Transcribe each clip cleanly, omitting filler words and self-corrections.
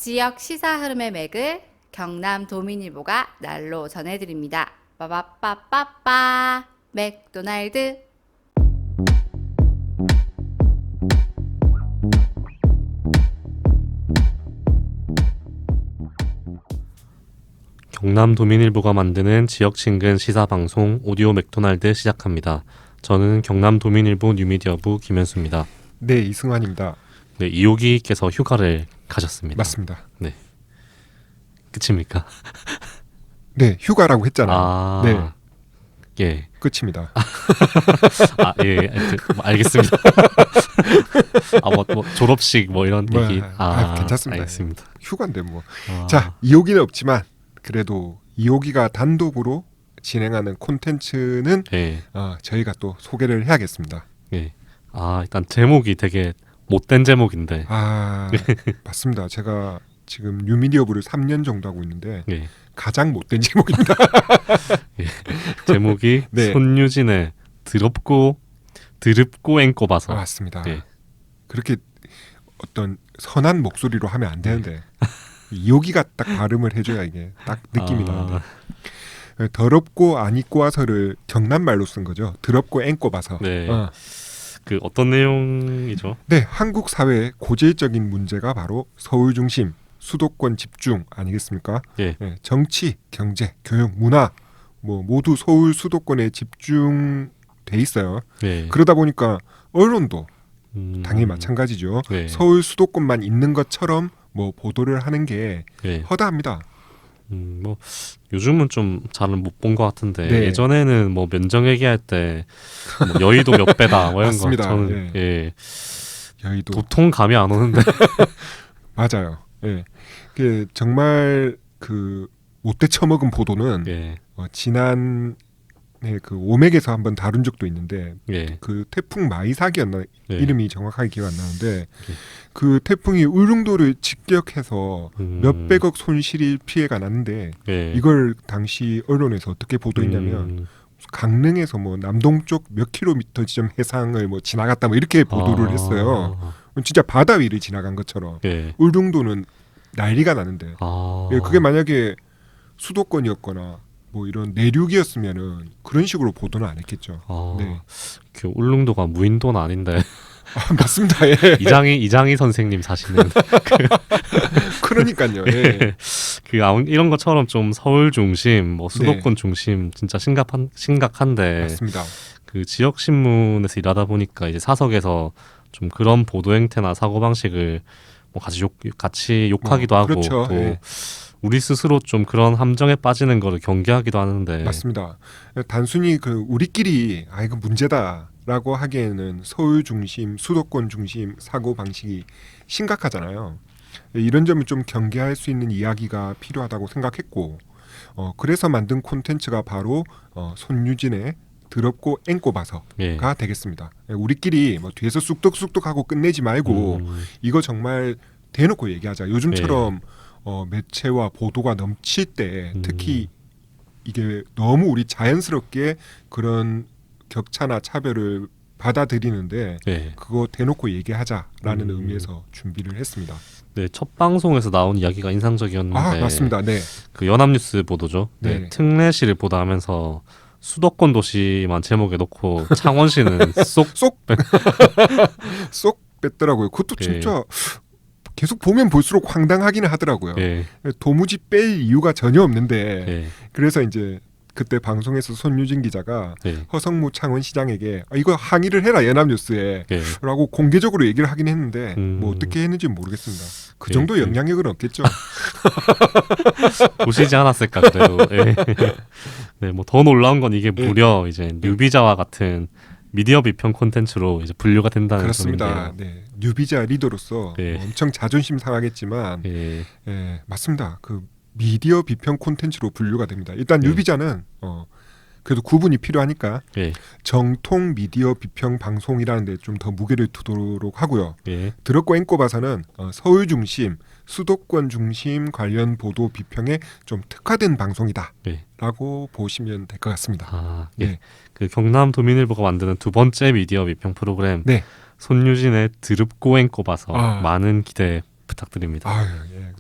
지역 시사 흐름의 맥을 경남 도민일보가 날로 전해드립니다. 빠바빠빠빠 맥도날드. 경남 도민일보가 만드는 지역 친근 시사 방송 오디오 맥도날드 시작합니다. 저는 경남 도민일보 뉴미디어부 김현수입니다. 네, 이승환입니다. 네, 이호기께서 휴가를 가셨습니다. 맞습니다. 네, 끝입니까? 네, 휴가라고 했잖아요. 아, 네, 예, 끝입니다. 예, 알겠습니다. 뭐 졸업식 뭐 이런 뭐, 얘기. 괜찮습니다. 알겠습니다. 휴가인데 뭐. 아, 자, 이호기는 없지만 그래도 이호기가 단독으로 진행하는 콘텐츠는 예, 저희가 또 소개를 해야겠습니다. 예. 일단 제목이 되게 못된 제목인데. 맞습니다. 제가 지금 뉴미디어부를 3년 정도 하고 있는데 예, 가장 못된 제목입니다. 제목이 네. 손유진의 드럽고 앵꼬봐서. 맞습니다. 예. 그렇게 어떤 선한 목소리로 하면 안 되는데 이호기가 딱 발음을 해줘야 이게 딱 느낌이 나는데 더럽고 안 입고 와서를 경남 말로 쓴 거죠. 더럽고 앵꼬 봐서. 네. 그 어떤 내용이죠? 네, 한국 사회의 고질적인 문제가 바로 서울 중심 수도권 집중 아니겠습니까? 예. 네, 정치, 경제, 교육, 문화 뭐 모두 서울 수도권에 집중돼 있어요. 네. 그러다 보니까 언론도 당연히 마찬가지죠. 네. 서울 수도권만 있는 것처럼 뭐 보도를 하는 게 네. 허다합니다. 뭐 요즘은 좀 잘은 못 본 것 같은데 네. 예전에는 뭐 면적 얘기할 때 뭐 여의도 몇 배다 뭐 이런 거 맞습니다. 저는 예. 여의도 도통 감이 안 오는데. 맞아요. 예, 그 정말 그 못돼 처먹은 보도는 예. 지난해 그 오맥에서 한번 다룬 적도 있는데 예. 그 태풍 마이삭이었나 예. 이름이 정확하게 기억 안 나는데 그 태풍이 울릉도를 직격해서 몇백억 손실이 피해가 났는데 예. 이걸 당시 언론에서 어떻게 보도했냐면 강릉에서 뭐 남동쪽 몇 킬로미터 지점 해상을 뭐 지나갔다 뭐 이렇게 보도를 했어요. 진짜 바다 위를 지나간 것처럼. 예. 울릉도는 난리가 나는데 예, 그게 만약에 수도권이었거나 뭐 이런 내륙이었으면은 그런 식으로 보도는 안 했겠죠. 네. 그 울릉도가 무인도는 아닌데 맞습니다. 예. 이장희 선생님 사시는 그러니까요. 예. 이런 것처럼 좀 서울 중심, 뭐 수도권 중심 진짜 심각한데 맞습니다. 그 지역 신문에서 일하다 보니까 이제 사석에서 좀 그런 보도 행태나 사고 방식을 뭐 같이 욕하기도 하고 그렇죠. 또 예. 우리 스스로 좀 그런 함정에 빠지는 거를 경계하기도 하는데. 맞습니다. 단순히 그 우리끼리 이거 문제다라고 하기에는 서울 중심, 수도권 중심 사고 방식이 심각하잖아요. 이런 점을 좀 경계할 수 있는 이야기가 필요하다고 생각했고, 그래서 만든 콘텐츠가 바로 손유진의 더럽고 앵꼬 봐서가 예. 되겠습니다. 우리끼리 뭐 뒤에서 쑥덕쑥덕하고 끝내지 말고 이거 정말 대놓고 얘기하자. 요즘처럼 매체와 보도가 넘칠 때 특히 이게 너무 우리 자연스럽게 그런 격차나 차별을 받아들이는데 예. 그거 대놓고 얘기하자라는 의미에서 준비를 했습니다. 네, 첫 방송에서 나온 이야기가 인상적이었는데. 맞습니다. 네. 그 연합뉴스 보도죠. 네. 네. 특례시를 보다 하면서 수도권 도시만 제목에 놓고 창원시는 쏙 뺐더라고요. 그것도 예. 진짜 계속 보면 볼수록 황당하기는 하더라고요. 예. 도무지 뺄 이유가 전혀 없는데 예. 그래서 이제 그때 방송에서 손유진 기자가 예. 허성무 창원시장에게 이거 항의를 해라 연합뉴스에 예. 라고 공개적으로 얘기를 하긴 했는데 뭐 음. 어떻게 했는지 모르겠습니다. 그 예, 정도 영향력은 없겠죠. 보시지 않았을까 그래도. 예. 네, 뭐 더 놀라운 건 이게 무려 이제 뉴비자와 같은 미디어 비평 콘텐츠로 이제 분류가 된다는 그렇습니다. 점인데요. 네, 뉴비자 리더로서 예. 엄청 자존심 상하겠지만 예. 맞습니다. 그 미디어 비평 콘텐츠로 분류가 됩니다. 일단 예. 뉴비자는 그래도 구분이 필요하니까 예. 정통 미디어 비평 방송이라는 데 좀 더 무게를 두도록 하고요. 예. 더럽고 앵꼬 봐서는 서울 중심, 수도권 중심 관련 보도 비평에 좀 특화된 방송이다라고 보시면 될 것 같습니다. 예. 네. 그 경남 도민일보가 만드는 두 번째 미디어 비평 프로그램 네. 손유진의 드럽고 앵꼬봐서 아. 많은 기대 부탁드립니다. 아유, 예.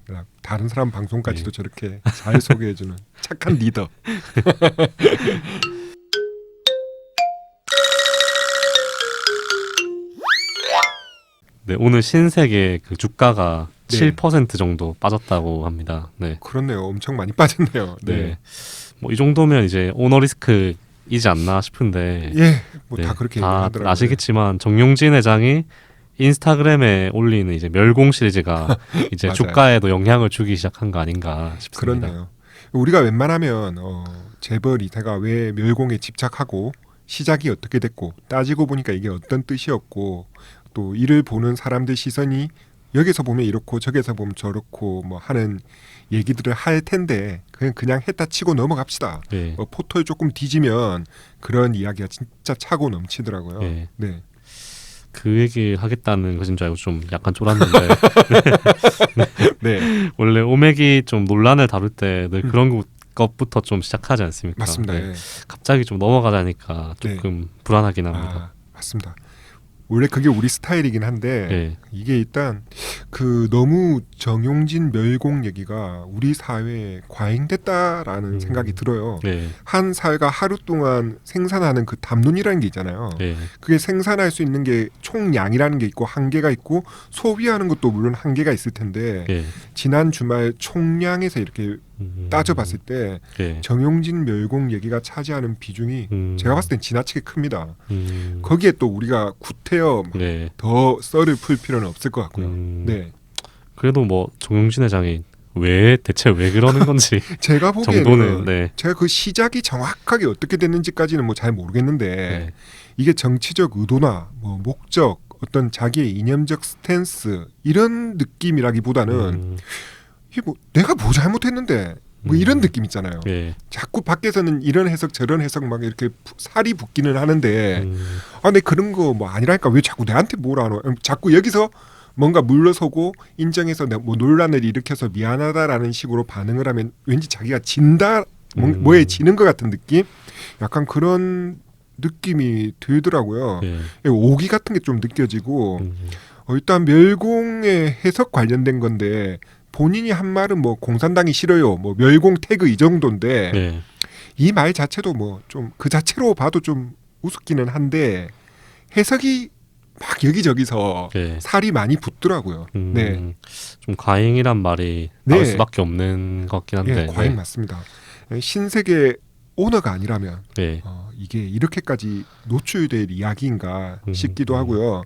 다른 사람 방송까지도 저렇게 잘 소개해주는 착한 리더. 네, 오늘 신세계 그 주가가 네. 7% 정도 빠졌다고 합니다. 네. 그렇네요. 엄청 많이 빠졌네요. 네. 네. 뭐 이 정도면 이제 오너리스크이지 않나 싶은데 예, 뭐 네, 다 그렇게 다 얘기하더라고요. 아시겠지만 정용진 회장이 인스타그램에 올리는 이제 멸공 시리즈가 이제 맞아요. 주가에도 영향을 주기 시작한 거 아닌가 싶습니다. 그렇네요. 우리가 웬만하면 재벌 이태가 왜 멸공에 집착하고 시작이 어떻게 됐고 따지고 보니까 이게 어떤 뜻이었고 또 이를 보는 사람들 시선이 여기서 보면 이렇고 저기서 보면 저렇고 뭐 하는 얘기들을 할 텐데 그냥 했다 치고 넘어갑시다. 네. 포털 조금 뒤지면 그런 이야기가 진짜 차고 넘치더라고요. 네. 네. 그 얘기 하겠다는 것인 줄 알고 좀 약간 쫄았는데 네. 원래 오맥이 좀 논란을 다룰 때 늘 그런 것부터 좀 시작하지 않습니까? 맞습니다. 네. 예. 갑자기 좀 넘어가자니까 네. 조금 불안하긴 합니다. 맞습니다. 원래 그게 우리 스타일이긴 한데 네. 이게 일단 그 너무 정용진 멸공 얘기가 우리 사회에 과잉됐다라는 생각이 들어요. 네. 한 사회가 하루 동안 생산하는 그 담론이라는 게 있잖아요. 네. 그게 생산할 수 있는 게 총량이라는 게 있고 한계가 있고 소비하는 것도 물론 한계가 있을 텐데 네. 지난 주말 총량에서 이렇게 따져봤을 때 네. 정용진 멸공 얘기가 차지하는 비중이 제가 봤을 땐 지나치게 큽니다. 거기에 또 우리가 구태여 네. 더 썰을 풀 필요는 없을 것 같고요. 네, 그래도 뭐 정용진 회장이 대체 왜 그러는 건지 제가 보기에는 정도는 네. 제가 그 시작이 정확하게 어떻게 됐는지까지는 뭐 잘 모르겠는데 네. 이게 정치적 의도나 뭐 목적 어떤 자기의 이념적 스탠스 이런 느낌이라기보다는 이게 뭐 내가 뭐 잘못했는데 뭐 이런 느낌 있잖아요. 네. 자꾸 밖에서는 이런 해석 저런 해석 막 이렇게 살이 붙기는 하는데 내 그런 거 뭐 아니라니까 왜 자꾸 내한테 뭐라 하노? 자꾸 여기서 뭔가 물러서고 인정해서 뭐 논란을 일으켜서 미안하다라는 식으로 반응을 하면 왠지 자기가 진다 뭐에 지는 것 같은 느낌? 약간 그런 느낌이 들더라고요. 네. 오기 같은 게 좀 느껴지고 일단 멸공의 해석 관련된 건데 본인이 한 말은 뭐 공산당이 싫어요, 뭐 멸공 태그 이 정도인데 네. 이 말 자체도 뭐 좀 그 자체로 봐도 좀 우습기는 한데 해석이 막 여기저기서 네. 살이 많이 붙더라고요. 네, 좀 과잉이란 말이 네. 나올 수밖에 없는 것 같긴 한데. 예, 과잉 맞습니다. 신세계 오너가 아니라면 네. 이게 이렇게까지 노출될 이야기인가 싶기도 하고요.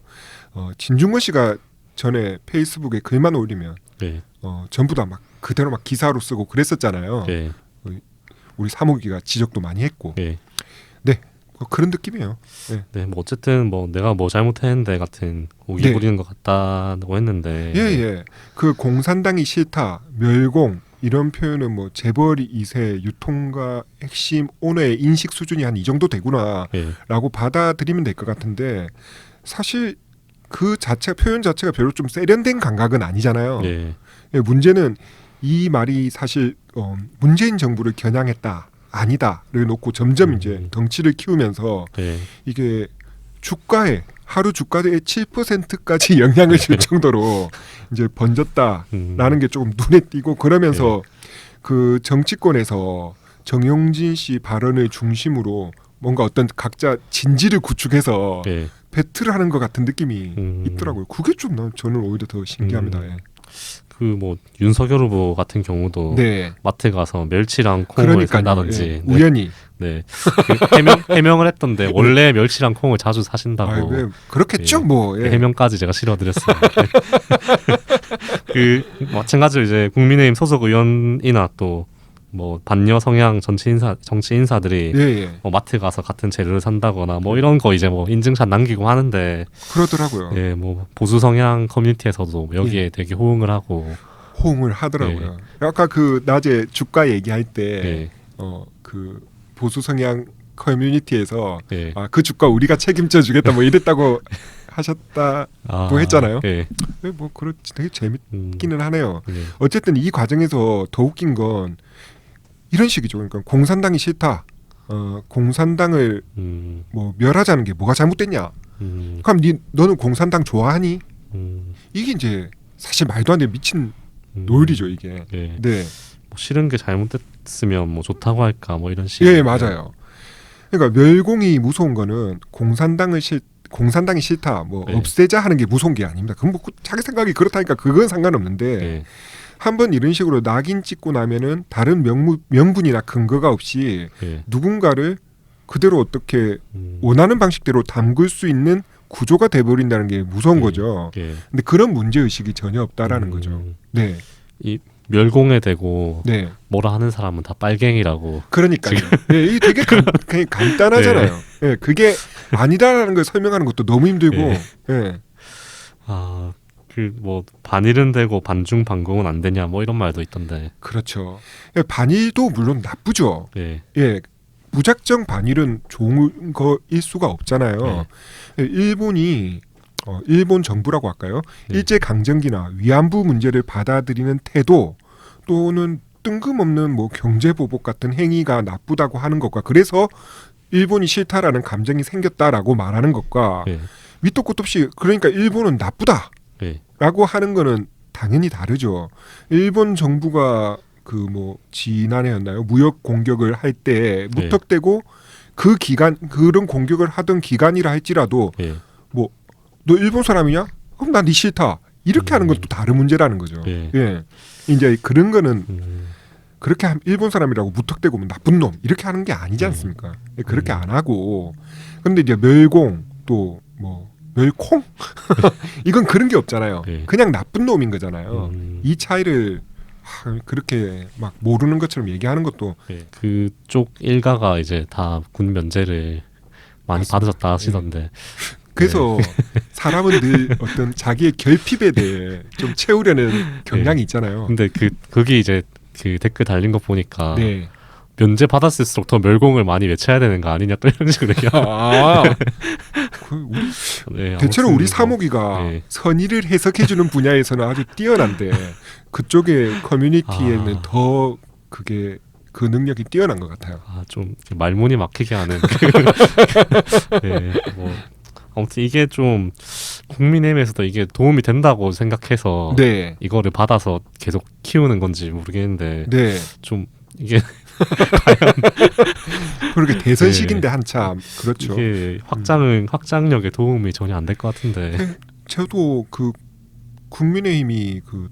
진중권 씨가 전에 페이스북에 글만 올리면 네. 전부 다 막 그대로 막 기사로 쓰고 그랬었잖아요. 네. 우리 사모기가 지적도 많이 했고. 네. 그런 느낌이에요. 네. 네, 뭐 어쨌든 뭐 내가 뭐 잘못했는데 같은 오기 네. 부리는 것 같다고 했는데. 예. 그 공산당이 싫다, 멸공 이런 표현은 뭐 재벌 2세 유통가 핵심 오너의 인식 수준이 한 이 정도 되구나라고 네. 받아들이면 될 것 같은데 사실 그 자체 표현 자체가 별로 좀 세련된 감각은 아니잖아요. 네. 예, 문제는 이 말이 사실 문재인 정부를 겨냥했다. 아니다를 놓고 점점 이제 덩치를 키우면서 네. 이게 주가에 하루 주가의 7%까지 영향을 줄 정도로 이제 번졌다라는 게 조금 눈에 띄고 그러면서 그 정치권에서 정용진 씨 발언을 중심으로 뭔가 어떤 각자 진지를 구축해서 네. 배틀을 하는 것 같은 느낌이 있더라고요. 그게 좀 저는 오히려 더 신기합니다. 예. 그 뭐 윤석열 후보 같은 경우도 네. 마트 가서 멸치랑 콩을 그러니까요. 산다든지 예. 우연히 네. 그 해명을 했던데 원래 멸치랑 콩을 자주 사신다고. 왜 그렇겠죠, 예. 뭐. 예. 해명까지 제가 실어드렸어요. 그 마찬가지로 이제 국민의힘 소속 의원이나 또 뭐 반여 성향 정치 인사들이 예. 마트 가서 같은 재료를 산다거나 뭐 이런 거 이제 뭐 인증샷 남기고 하는데 그러더라고요. 예, 뭐 보수 성향 커뮤니티에서도 여기에 되게 호응을 하고 호응을 하더라고요. 아까 그 낮에 주가 얘기할 때 예. 그 보수 성향 커뮤니티에서 예. 그 주가 우리가 책임져 주겠다 뭐 이랬다고 하셨다고 했잖아요. 예. 뭐 그렇지 되게 재밌기는 하네요. 예. 어쨌든 이 과정에서 더 웃긴 건 이런 식이죠. 그러니까 공산당이 싫다. 공산당을 뭐 멸하자는 게 뭐가 잘못됐냐? 그럼 너는 공산당 좋아하니? 이게 이제 사실 말도 안 되는 미친 노율이죠 이게. 예. 네, 뭐 싫은 게 잘못됐으면 뭐 좋다고 할까 뭐 이런 식의 예 맞아요. 그러니까 멸공이 무서운 거는 공산당이 싫다, 뭐 네. 없애자 하는 게 무서운 게 아닙니다. 그건 뭐 자기 생각이 그렇다니까 그건 상관없는데 예. 한번 이런 식으로 낙인 찍고 나면은 다른 명분이나 근거가 없이 예. 누군가를 그대로 어떻게 음. 원하는 방식대로 담글 수 있는 구조가 돼버린다는 게 무서운 예. 거죠. 예. 근데 그런 문제 의식이 전혀 없다라는 거죠. 네, 이 멸공에 대고 네. 뭐라 하는 사람은 다 빨갱이라고. 그러니까요. 예, 이게 되게 그냥 간단하잖아요. 예, 그게 아니다라는 걸 설명하는 것도 너무 힘들고. 예. 예. 아, 그 뭐 반일은 되고 반중 반공은 안 되냐 뭐 이런 말도 있던데. 그렇죠. 예, 반일도 물론 나쁘죠. 예. 예, 무작정 반일은 좋은 거일 수가 없잖아요. 예, 일본이 일본 정부라고 할까요? 네. 일제 강점기나 위안부 문제를 받아들이는 태도 또는 뜬금없는 뭐 경제 보복 같은 행위가 나쁘다고 하는 것과 그래서 일본이 싫다라는 감정이 생겼다라고 말하는 것과 예. 밑도 끝도 없이 그러니까 일본은 나쁘다. 예. 라고 하는 거는 당연히 다르죠. 일본 정부가 그 뭐 지난해였나요? 무역 공격을 할 때 무턱대고 그 기간 그런 공격을 하던 기간이라 할지라도 예. 뭐 너 일본 사람이냐? 그럼 난 네 싫다. 이렇게 하는 건 또 다른 문제라는 거죠. 예. 예. 이제 그런 거는 음. 그렇게 일본 사람이라고 무턱대고 뭐 나쁜 놈 이렇게 하는 게 아니지 않습니까? 예, 그렇게 안 하고 근데 이제 멸공 또 뭐 멸콩 이건 그런 게 없잖아요. 예. 그냥 나쁜 놈인 거잖아요. 음. 이 차이를 그렇게 막 모르는 것처럼 얘기하는 것도 예. 그쪽 일가가 이제 다 군 면제를 많이 맞습니다. 받으셨다 하시던데. 그래서 사람은 늘 어떤 자기의 결핍에 대해 좀 채우려는 경향이 있잖아요. 근데 거기 이제 그 댓글 달린 거 보니까 네. 면제 받았을수록 더 멸공을 많이 외쳐야 되는 거 아니냐 또 이런 식으로 얘기하. 아, 우리 네, 대체로 아무튼 우리 뭐, 사목이가 네. 선의를 해석해주는 분야에서는 아주 뛰어난데 그쪽의 커뮤니티에는 아. 더 그게 그 능력이 뛰어난 것 같아요. 좀 말문이 막히게 하는. 네, 뭐 아무튼 이게 좀 국민의힘에서도 이게 도움이 된다고 생각해서 네, 이거를 받아서 계속 키우는 건지 모르겠는데 네. 좀 이게 그렇게 대선 네. 시기인데 한참 그렇죠. 이게 확장력에 도움이 전혀 안 될 것 같은데. 저도 그 국민의힘이 그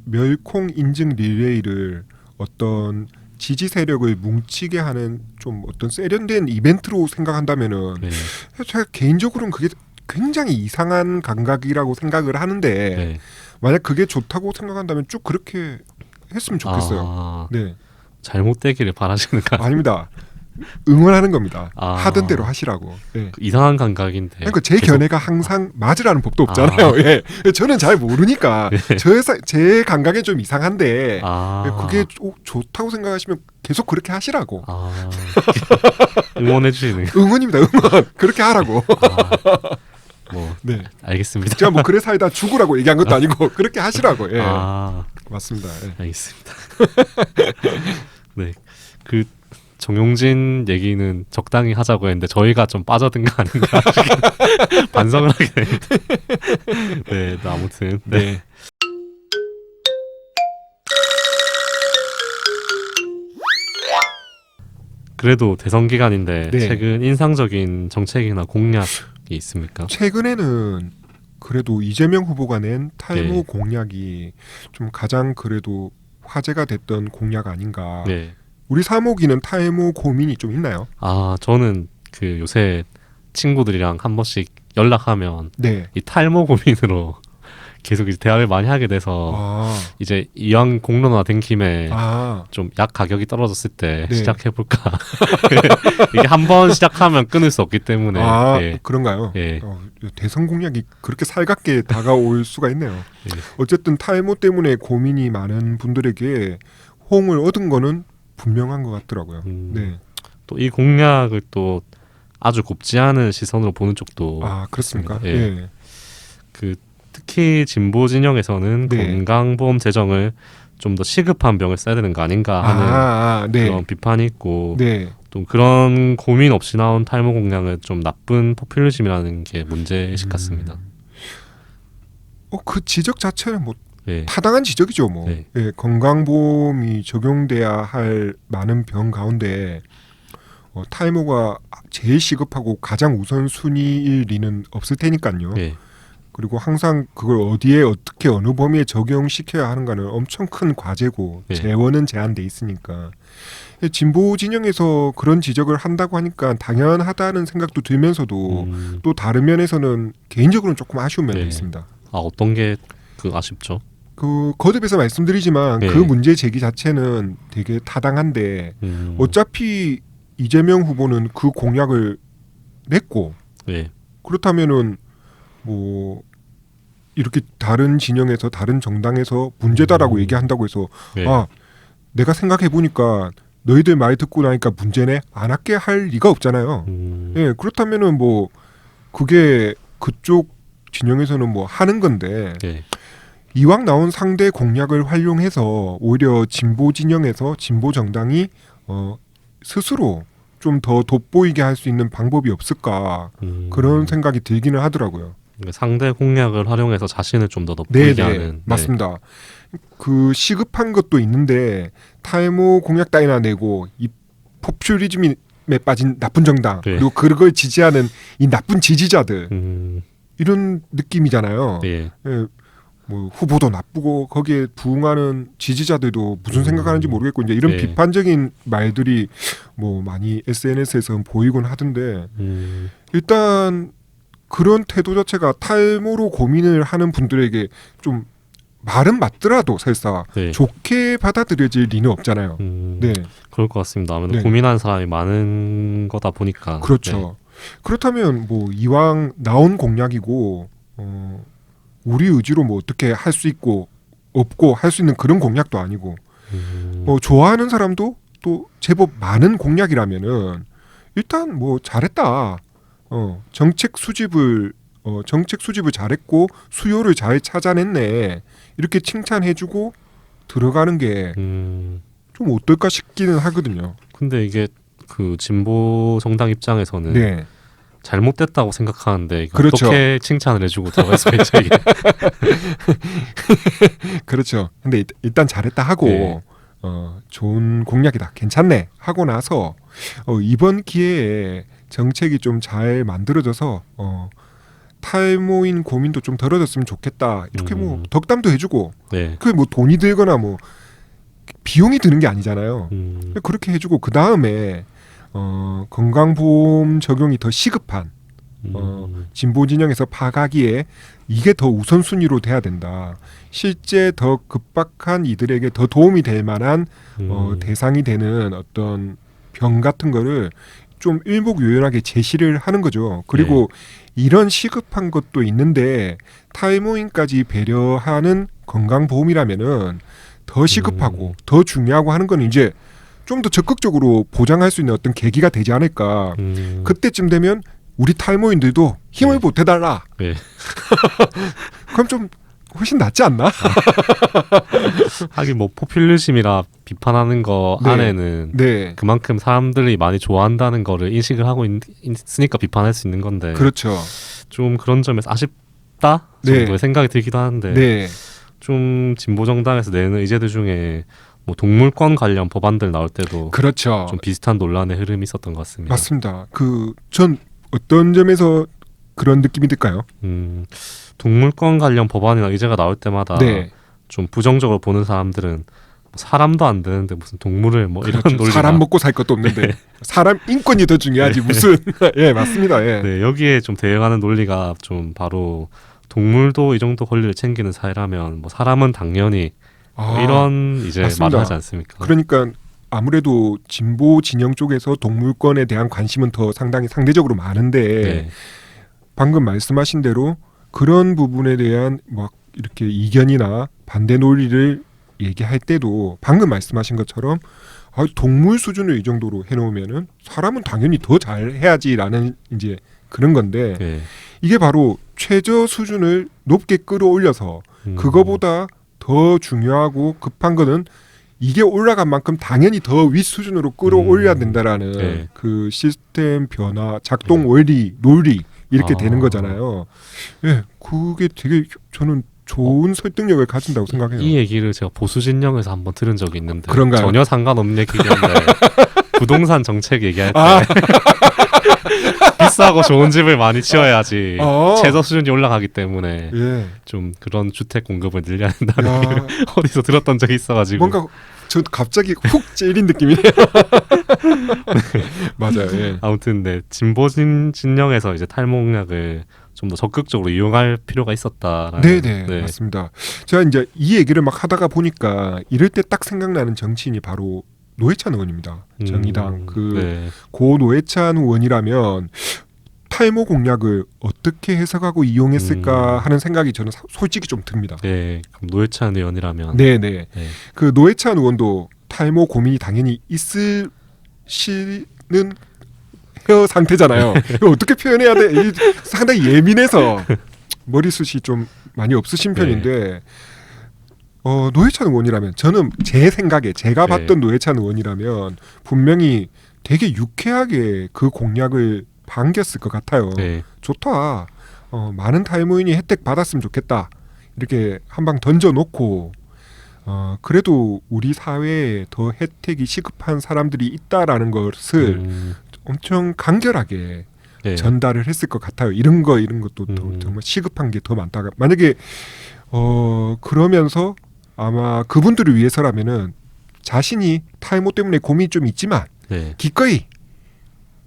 멸콩 인증 릴레이를 어떤 지지 세력을 뭉치게 하는 좀 어떤 세련된 이벤트로 생각한다면은 네, 제가 개인적으로는 그게 굉장히 이상한 감각이라고 생각을 하는데 네. 만약 그게 좋다고 생각한다면 쭉 그렇게 했으면 좋겠어요. 아, 네, 잘못되기를 바라시는 거 아닙니다. 응원하는 겁니다. 아. 하던 대로 하시라고. 네. 이상한 감각인데. 그러니까 제 계속- 견해가 항상 맞으라는 법도 없잖아요. 예. 저는 잘 모르니까 제 감각에 좀 이상한데 아, 그게 좋다고 생각하시면 계속 그렇게 하시라고. 아, 응원해 주시는. 응원입니다. 응원. 그렇게 하라고. 뭐 네. 알겠습니다. 제가 뭐 그래 살다 죽으라고 얘기한 것도 아니고 그렇게 하시라고. 예. 아, 맞습니다. 예. 알겠습니다. 네, 그 정용진 얘기는 적당히 하자고 했는데 저희가 좀 빠져든 거 아닌가 반성을 하게 되는데. 네, 아무튼 네. 그래도 대선 기간인데 네. 최근 인상적인 정책이나 공약이 있습니까? 최근에는 그래도 이재명 후보가 낸 탈모 네. 공약이 좀 가장 그래도 화제가 됐던 공약 아닌가. 네. 우리 사모기는 탈모 고민이 좀 있나요? 저는 그 요새 친구들이랑 한 번씩 연락하면 네. 이 탈모 고민으로 계속 이제 대화를 많이 하게 돼서 아, 이제 이왕 공론화 된 김에 아, 좀 약 가격이 떨어졌을 때 네. 시작해볼까. 이게 한 번 시작하면 끊을 수 없기 때문에. 아, 예. 그런가요? 예. 대선 공약이 그렇게 살갑게 다가올 수가 있네요. 예. 어쨌든 탈모 때문에 고민이 많은 분들에게 호응을 얻은 거는 분명한 것 같더라고요. 네. 또 이 공약을 또 아주 곱지 않은 시선으로 보는 쪽도 아, 그렇습니까? 예. 예. 그 특히 진보 진영에서는 네. 건강보험 재정을 좀 더 시급한 병을 써야 되는 거 아닌가 하는 네. 그런 비판이 있고 네. 또 그런 고민 없이 나온 탈모 공약은 좀 나쁜 포퓰리즘이라는 게 문제의식 같습니다. 그 지적 자체는 뭐 예. 타당한 지적이죠. 뭐 네. 예, 건강보험이 적용돼야 할 많은 병 가운데 탈모가 제일 시급하고 가장 우선순위일 리는 없을 테니까요. 예. 그리고 항상 그걸 어디에 어떻게 어느 범위에 적용시켜야 하는가는 엄청 큰 과제고 예. 재원은 제한돼 있으니까 진보 진영에서 그런 지적을 한다고 하니까 당연하다는 생각도 들면서도 또 다른 면에서는 개인적으로는 조금 아쉬운 면도 예. 있습니다. 아 어떤 게 그 아쉽죠? 그 거듭해서 말씀드리지만 예. 그 문제 제기 자체는 되게 타당한데 어차피 이재명 후보는 그 공약을 냈고 예. 그렇다면은 뭐 이렇게 다른 진영에서 다른 정당에서 문제다라고 얘기한다고 해서 예. 아 내가 생각해 보니까 너희들 말 듣고 나니까 문제네 안 할게 할 리가 없잖아요. 예 그렇다면은 뭐 그게 그쪽 진영에서는 뭐 하는 건데 예. 이왕 나온 상대 공약을 활용해서 오히려 진보 진영에서 진보 정당이 스스로 좀 더 돋보이게 할 수 있는 방법이 없을까 그런 생각이 들기는 하더라고요. 상대 공약을 활용해서 자신을 좀 더 돋보이게 하는. 맞습니다. 그 시급한 것도 있는데 탈모 공약 따위나 내고 이 포퓰리즘에 빠진 나쁜 정당 네. 그리고 그걸 지지하는 이 나쁜 지지자들 이런 느낌이잖아요. 예. 예, 뭐 후보도 나쁘고 거기에 부응하는 지지자들도 무슨 생각하는지 모르겠고 이제 이런 네. 비판적인 말들이 뭐 많이 SNS에서 보이곤 하던데 일단 그런 태도 자체가 탈모로 고민을 하는 분들에게 좀 말은 맞더라도 설사 네. 좋게 받아들여질 리는 없잖아요. 네, 그럴 것 같습니다. 아무래도 네. 고민하는 사람이 많은 거다 보니까. 그렇죠. 그렇다면 뭐 이왕 나온 공약이고 우리 의지로 뭐 어떻게 할 수 있고 없고 할 수 있는 그런 공약도 아니고 좋아하는 사람도 또 제법 많은 공약이라면은 일단 뭐 잘했다. 정책 수집을 잘했고 수요를 잘 찾아냈네. 이렇게 칭찬해주고 들어가는 게 좀 어떨까 싶기는 하거든요. 근데 이게 그 진보 정당 입장에서는 네, 잘못됐다고 생각하는데 이거 그렇죠. 어떻게 칭찬을 해주고 들어갈 수가 있죠 이게. 그렇죠. 근데 일단 잘했다 하고 네. 좋은 공약이다, 괜찮네 하고 나서 이번 기회에 정책이 좀 잘 만들어져서 탈모인 고민도 좀 덜어졌으면 좋겠다. 이렇게 뭐 덕담도 해주고 네. 그게 뭐 돈이 들거나 뭐 비용이 드는 게 아니잖아요. 그렇게 해주고 그 다음에 건강보험 적용이 더 시급한 진보 진영에서 파가기에 이게 더 우선순위로 돼야 된다. 실제 더 급박한 이들에게 더 도움이 될 만한 대상이 되는 어떤 병 같은 거를 좀 일목요연하게 제시를 하는 거죠. 그리고 이런 시급한 것도 있는데 탈모인까지 배려하는 건강보험이라면은 더 시급하고 더 중요하고 하는 건 이제 좀 더 적극적으로 보장할 수 있는 어떤 계기가 되지 않을까. 그때쯤 되면 우리 탈모인들도 힘을 보태달라. 네. 그럼 좀 훨씬 낫지 않나? 하긴 뭐 포퓰리즘이라 비판하는 거 네. 안에는 네, 그만큼 사람들이 많이 좋아한다는 거를 인식을 하고 있으니까 비판할 수 있는 건데 그렇죠. 좀 그런 점에서 아쉽다 네. 정도의 생각이 들기도 하는데 네, 좀 진보 정당에서 내는 의제들 중에 뭐 동물권 관련 법안들 나올 때도 그렇죠. 좀 비슷한 논란의 흐름이 있었던 것 같습니다. 맞습니다. 전 어떤 점에서 그런 느낌이 들까요? 동물권 관련 법안이나 의제가 나올 때마다 네, 좀 부정적으로 보는 사람들은 사람도 안 되는데 무슨 동물을 뭐 그렇죠. 이런 논리가 사람 먹고 살 것도 없는데 네. 사람 인권이 더 중요하지 무슨 예 맞습니다. 예. 네, 여기에 좀 대응하는 논리가 좀 바로 동물도 이 정도 권리를 챙기는 사회라면 뭐 사람은 당연히 뭐 이런 이제 맞습니다. 말을 하지 않습니까? 그러니까 아무래도 진보 진영 쪽에서 동물권에 대한 관심은 더 상당히 상대적으로 많은데 네. 방금 말씀하신 대로 그런 부분에 대한 막 이렇게 이견이나 반대 논리를 얘기할 때도 방금 말씀하신 것처럼 동물 수준을 이 정도로 해놓으면은 사람은 당연히 더 잘해야지라는 이제 그런 건데 네. 이게 바로 최저 수준을 높게 끌어올려서 그거보다 더 중요하고 급한 거는 이게 올라간 만큼 당연히 더 윗 수준으로 끌어올려야 된다라는 네. 그 시스템 변화, 작동 원리, 논리 이렇게 되는 거잖아요. 예, 그게 되게 저는 좋은 설득력을 가진다고 생각해요. 이 얘기를 제가 보수 진영에서 한번 들은 적이 있는데 그런가요? 전혀 상관없는 얘기였는데 부동산 정책 얘기할 때 아. 비싸고 좋은 집을 많이 지어야지 어. 최저 수준이 올라가기 때문에 예. 좀 그런 주택 공급을 늘려야 된다는 야, 얘기를 어디서 들었던 적이 있어가지고 뭔가 저 갑자기 훅 찔린 느낌이에요. 맞아요. 예. 아무튼 네 진보 진영에서 이제 탈모 공약을 좀 더 적극적으로 이용할 필요가 있었다라는 네네 맞습니다. 제가 이제 이 얘기를 막 하다가 보니까 이럴 때 딱 생각나는 정치인이 바로 노회찬 의원입니다. 정의당 네. 고 노회찬 의원이라면 탈모 공약을 어떻게 해석하고 이용했을까 하는 생각이 저는 솔직히 좀 듭니다. 네, 그럼 노회찬 의원이라면 네네. 네. 그 노회찬 의원도 탈모 고민이 당연히 있을 시는 헤어 상태잖아요. 이거 어떻게 표현해야 돼? 이 상당히 예민해서 머리숱이 좀 많이 없으신 편인데 노회찬 의원이라면 저는 제 생각에 제가 네. 봤던 노회찬 의원이라면 분명히 되게 유쾌하게 그 공약을 반겼을 것 같아요. 네. 좋다. 많은 탈모인이 혜택 받았으면 좋겠다. 이렇게 한 방 던져놓고 그래도 우리 사회에 더 혜택이 시급한 사람들이 있다라는 것을 엄청 간결하게 네. 전달을 했을 것 같아요. 이런 것도 더 정말 시급한 게 더 많다가 만약에 그러면서 아마 그분들을 위해서라면은 자신이 탈모 때문에 고민이 좀 있지만 네. 기꺼이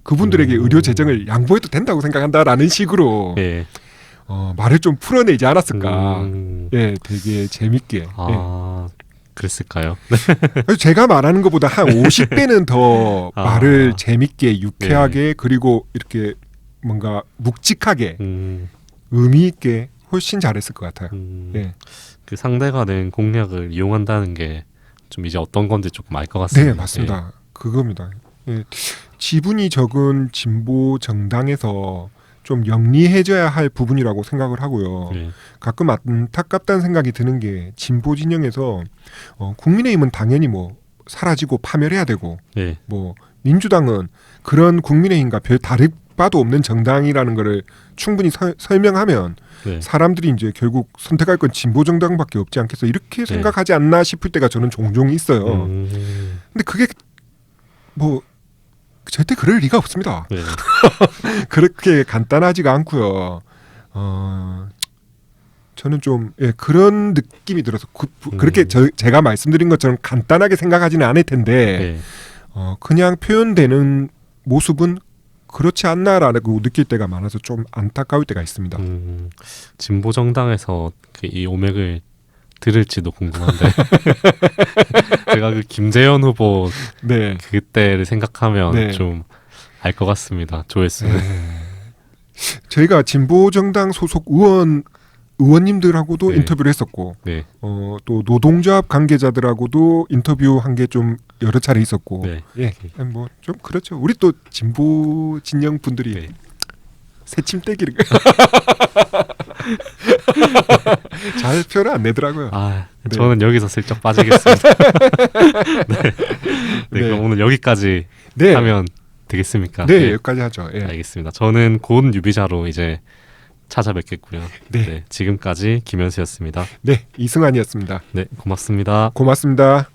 그분들에게 의료 재정을 양보해도 된다고 생각한다라는 식으로 네. 말을 좀 풀어내지 않았을까. 음. 예, 되게 재밌게. 아, 그랬을까요? 예. 제가 말하는 것보다 한 50배는 더 아. 말을 재밌게, 유쾌하게, 그리고 이렇게 뭔가 묵직하게, 의미 있게 훨씬 잘했을 것 같아요. 예. 그 상대가 낸 공약을 이용한다는 게 좀 이제 어떤 건지 조금 알 것 같습니다. 네, 맞습니다. 그겁니다. 예. 지분이 적은 진보 정당에서 좀 영리해져야 할 부분이라고 생각을 하고요. 네. 가끔 안타깝다는 생각이 드는 게 진보 진영에서 국민의힘은 당연히 뭐 사라지고 파멸해야 되고 네. 뭐 민주당은 그런 국민의힘과 별 다를 바도 없는 정당이라는 거를 충분히 설명하면 네. 사람들이 이제 결국 선택할 건 진보 정당밖에 없지 않겠어 이렇게 생각하지 않나 싶을 때가 저는 종종 있어요. 근데 그게 뭐 절대 그럴 리가 없습니다. 네. 그렇게 간단하지가 않고요. 저는 좀 그런 느낌이 들어서 그렇게 제가 말씀드린 것처럼 간단하게 생각하지는 않을 텐데 네. 그냥 표현되는 모습은 그렇지 않나라고 느낄 때가 많아서 좀 안타까울 때가 있습니다. 진보 정당에서 이 오맥을 들을지도 궁금한데 제가 그 김재현 후보 네. 그때를 생각하면 네. 좀 알 것 같습니다. 조회수는. 저희가 진보 정당 소속 의원님들하고도 네. 인터뷰를 했었고 네. 또 노동조합 관계자들하고도 인터뷰한 게 좀 여러 차례 있었고 네. 예, 뭐 좀 그렇죠. 우리 또 진보 진영 분들이 네. 새침대기를 잘 표를 안 내더라고요. 아, 네. 저는 여기서 슬쩍 빠지겠습니다. 네. 네. 네. 그럼 오늘 여기까지 네, 하면 되겠습니까? 네, 여기까지 하죠. 예. 알겠습니다. 저는 곧 유비자로 이제 찾아뵙겠고요. 네. 네, 지금까지 김현수였습니다. 네, 이승환이었습니다. 네, 고맙습니다. 고맙습니다.